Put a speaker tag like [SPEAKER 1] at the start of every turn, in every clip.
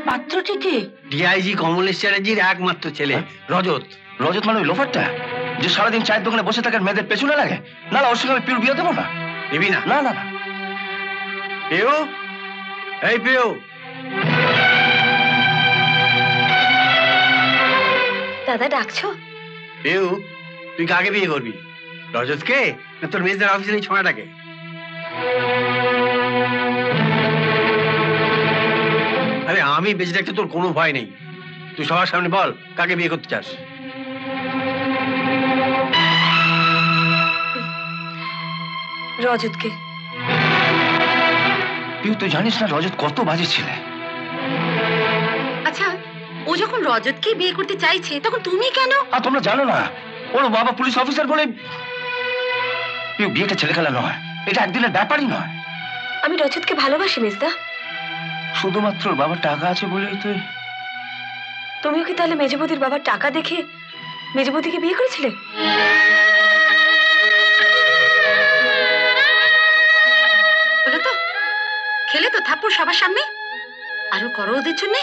[SPEAKER 1] পাত্রটি কে?
[SPEAKER 2] DIG Kamlesh চ্যাটার্জির একমাত্র ছেলে রজত।
[SPEAKER 3] রজত মানে ওই লোফারটা যে সারাদিন চায়ের দোকানে বসে থাকার মেয়েদের পেছনে লাগে? না না, ওর সঙ্গে আমি পিউর বিয়ে দেবো না।
[SPEAKER 2] দিবি না?
[SPEAKER 3] না না না।
[SPEAKER 2] পিউ, এই পিউ।
[SPEAKER 1] দাদা ডাকছো?
[SPEAKER 2] পিউ, তুই কাকে বিয়ে করবি? রজতকে না তোর মেজদার অফিসের এই ছোঁয়াটাকে? আরে আমি বেঁচে থাকতে তোর কোনো ভয় নেই। তুই সবার সামনে বল কাকে বিয়ে করতে চাস।
[SPEAKER 1] রজতকে।
[SPEAKER 3] পিউ, তুই জানিস না রজত কত বাজে ছেলে?
[SPEAKER 1] আচ্ছা, ও যখন রজতকে বিয়ে করতে চাইছে তখন তুমি কেন?
[SPEAKER 3] আর তোমরা জানো না ওর বাবা পুলিশ অফিসার বলে? পিউ, বিয়েটা ছেলে খেলা নয়, এটা একদিনের ব্যাপারই নয়।
[SPEAKER 1] আমি রজতকে ভালোবাসি মেজদা।
[SPEAKER 3] শুধুমাত্র ওর বাবার টাকা আছে বলেই তুই?
[SPEAKER 1] তুমিও কি তাহলে মেজবৌদির বাবার টাকা দেখে মেজবৌদিকে বিয়ে করেছিলে? বলো তো, খেলে তো থাপ্পড় সবার সামনে? আরো করো ওদের জন্য।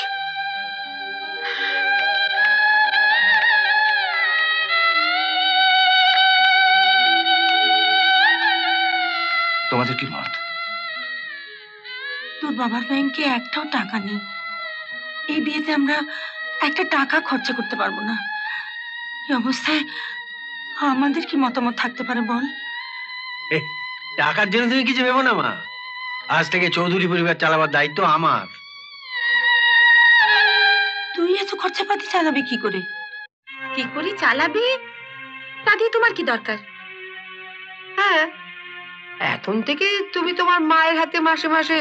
[SPEAKER 3] তোমাদের কি মত?
[SPEAKER 4] তোর বাবার ব্যাংকে একটাও টাকা নেই। এই বিয়েতে আমরা একটা টাকা খরচা করতে পারবো না। এই অবস্থায় আমাদের কি মতামত থাকতে পারে বল?
[SPEAKER 2] টাকার জন্য তুমি কিছু ভেবো না মা। আজ থেকে চৌধুরী পরিবার চালাবার দায়িত্ব আমার।
[SPEAKER 4] তুই এত খরচাপাতি চালাবি কি করে?
[SPEAKER 1] কি করে চালাবে তা দিয়ে তোমার কি দরকার? হ্যাঁ, এখন থেকে তুমি তোমার মায়ের হাতে মাসে মাসে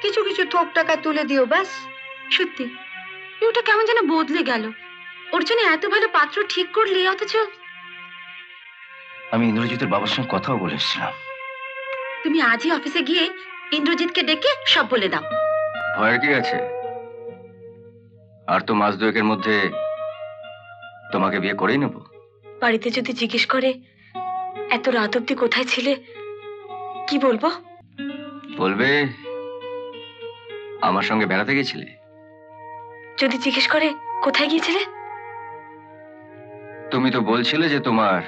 [SPEAKER 1] কিছু কিছু থোক টাকা তুলে দিও, ব্যাস। সত্যি ওটা কেমন যেন বদলে গেল। ওর জন্য এত ভালো পাত্র ঠিক করলে, অথচ
[SPEAKER 3] আমি ইন্দ্রজিতের বাবার সঙ্গে কথাও বলে এসেছিলাম।
[SPEAKER 1] তুমি আজই অফিসে গিয়ে ইন্দ্রজিৎকে ডেকে সব বলে দাও।
[SPEAKER 3] ভয়ের কি আছে? আর তো মাস দুয়েকের মধ্যে তোমাকে বিয়ে করেই নেব।
[SPEAKER 1] বাড়িতে যদি জিজ্ঞেস করে এত রাত অব্দি কোথায় ছিলে, কি বলবো?
[SPEAKER 3] বলবে আমার সঙ্গে বেড়াতে গেছিলে।
[SPEAKER 1] যদি জিজ্ঞেস করে কোথায় গিয়েছিলে?
[SPEAKER 3] তুমি তো বলছিলে যে তোমার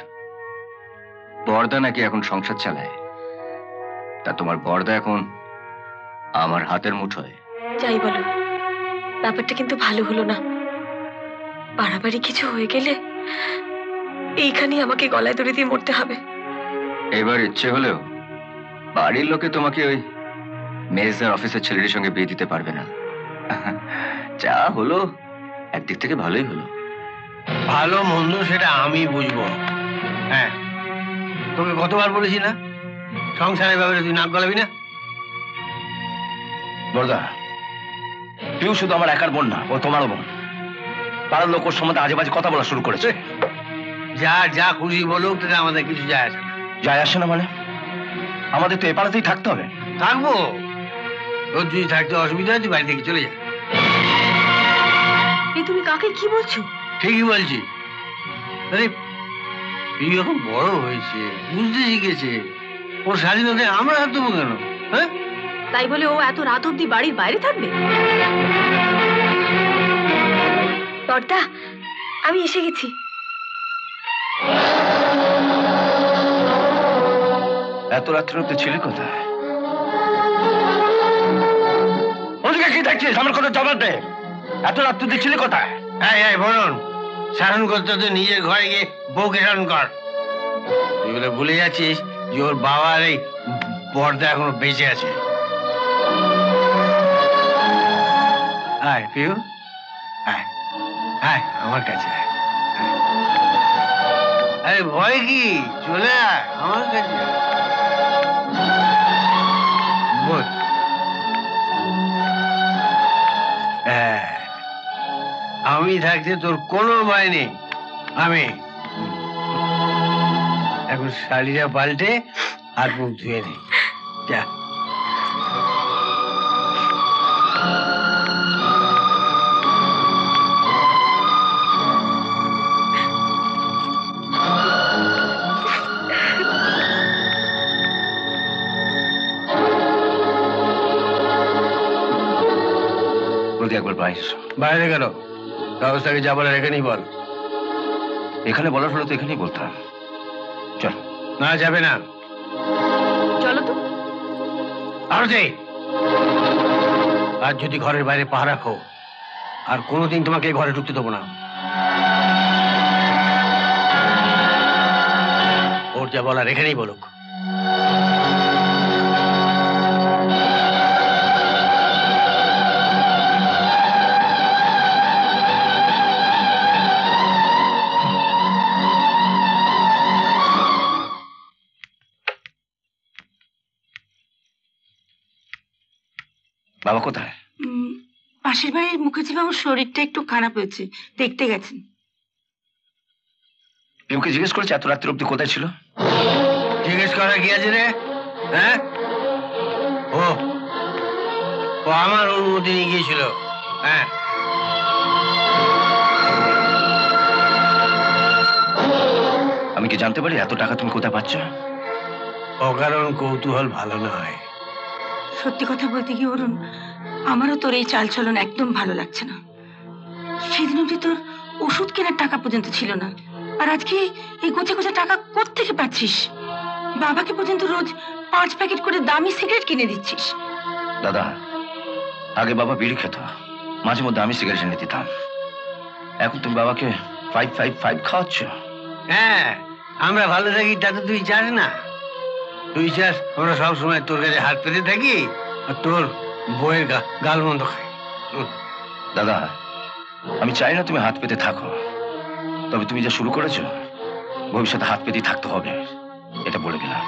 [SPEAKER 3] বড়দা নাকি এখন সংসার চালায়। তা তোমার বড়দা এখন আমার হাতের মুঠোয়।
[SPEAKER 1] যাই বলো, ব্যাপারটা কিন্তু ভালো হলো না। বাড়াবাড়ি কিছু হয়ে গেলে এইখানেই আমাকে গলায় দড়ি দিয়ে মরতে হবে।
[SPEAKER 3] এবার ইচ্ছে হলেও বাড়ির লোকে তোমাকে ওই মেজদার অফিসের ছেলেটির সঙ্গে বিয়ে দিতে পারবে না। যা হলো একদিক থেকে ভালোই হলো।
[SPEAKER 2] ভালো মন্দ সেটা আমি বুঝবো। হ্যাঁ, তোকে কতবার বলেছি না সংসারের ব্যাপারে তুই নাক গলাবি না।
[SPEAKER 3] বড়দা, পিউ শুধু আমার একার বোন না, ও তোমারও বোন। পাড়ার লোক ওর সম্বন্ধে আজে বাজে কথা বলা শুরু করেছে।
[SPEAKER 2] যা যা খুশি বলুক, তাতে আমাদের কিছু যায় আসে না।
[SPEAKER 3] যায় আসে না মানে? আমাদের তো এ পাড়াতেই থাকতে হবে।
[SPEAKER 2] থাকবো, তোর যদি থাকতে অসুবিধা হয় তুই বাড়ি থেকে চলে যা।
[SPEAKER 1] এই তুমি কাকে কি বলছো?
[SPEAKER 2] ঠিকই বলছি। আরে তুই এখন বড় হয়েছে, বুঝতে শিখেছে, ওর স্বাধীনতায় আমরা হাত দেবো কেন? হ্যাঁ,
[SPEAKER 1] তাই বলে ও এত রাত অব্দি বাড়ির বাইরে থাকবে? বর্দা, আমি এসে গেছি।
[SPEAKER 3] এত রাত্রে অব্দি ছিলি কোথায়? ওদিকে কি দেখছিস? আমার কোনো জবাব দে। এত রাত্রে অব্দি ছিলি কোথায়?
[SPEAKER 2] হ্যাঁ হ্যাঁ বলুন, সারণ করতে তো নিজের ঘরে গিয়ে বউকে সারণ কর। তুই বলে ভুলে যাচ্ছিস যে ওর বাবার এই বর্দা এখনো বেঁচে আছে। আয় পিউ, আয় আয় আমার কাছে আয়। আরে ভয় কি, চলে আয় আমার কাছে। বল। হ্যাঁ, আমি থাকতে তোর কোনো ভয় নেই। আমি এখন শাড়িটা পাল্টে হাত মুখ ধুয়ে নি। যা।
[SPEAKER 3] একবার বাইরে এসো।
[SPEAKER 2] বাইরে গেল ব্যবস্থাকে যা বলার এখানেই বল।
[SPEAKER 3] এখানে বলার হলে তো এখানেই বলতাম। চল।
[SPEAKER 2] না যাবে না।
[SPEAKER 1] চলো তো।
[SPEAKER 2] আরতি, আর যদি ঘরের বাইরে পাহারা রাখো আর কোনোদিন তোমাকে এই ঘরে ঢুকতে দেবো না। ওর যা বলার এখানেই বলুক।
[SPEAKER 3] বাবা কোথায়?
[SPEAKER 4] পাশের বাড়ির মুখার্জি বাবুর শরীরটা একটু খারাপ হয়েছে, দেখতে গেছেন।
[SPEAKER 3] পিউকে জিজ্ঞেস করেছে এত রাত্রি অব্দি কোথায় ছিল?
[SPEAKER 2] জিজ্ঞেস করা কি আছে রে? হ্যাঁ, ও ও আমার অনুমতি নিয়ে গিয়েছিল। হ্যাঁ,
[SPEAKER 3] আমি কি জানতে পারি এত টাকা তুমি কোথায় পাচ্ছ?
[SPEAKER 2] অকারণ কৌতূহল ভালো নয়।
[SPEAKER 4] সত্যি কথা বলতে কি অরুণ, আমারও তোর এই চালচলন একদম ভালো লাগছে না। সেদিন অব্দি তোর ওষুধ কেনার টাকা পর্যন্ত ছিল না, আর আজকে এই গোছে গোছে টাকা কোত্থেকে পাচ্ছিস? বাবাকে পর্যন্ত রোজ 5 প্যাকেট করে দামি সিগারেট কিনে দিচ্ছিস।
[SPEAKER 3] দাদা, আগে বাবা বিড়ি খেত, মাঝে মধ্যে আমি সিগারেট এনে দিতাম। এখন তুমি বাবাকে 555 খাওয়াচ্ছ।
[SPEAKER 2] হ্যাঁ, আমরা ভালো থাকি তা তো তুই চাস না। তুই চাস আমরা সবসময় তোর কাছে হাত পেতে থাকি আর তোর বইয়ের গাল মন্দ খাই।
[SPEAKER 3] দাদা, আমি চাই না তুমি হাত পেতে থাকো, তবে তুমি যা শুরু করেছো ভবিষ্যতে হাত পেতেই থাকতে হবে, এটা বলে গেলাম।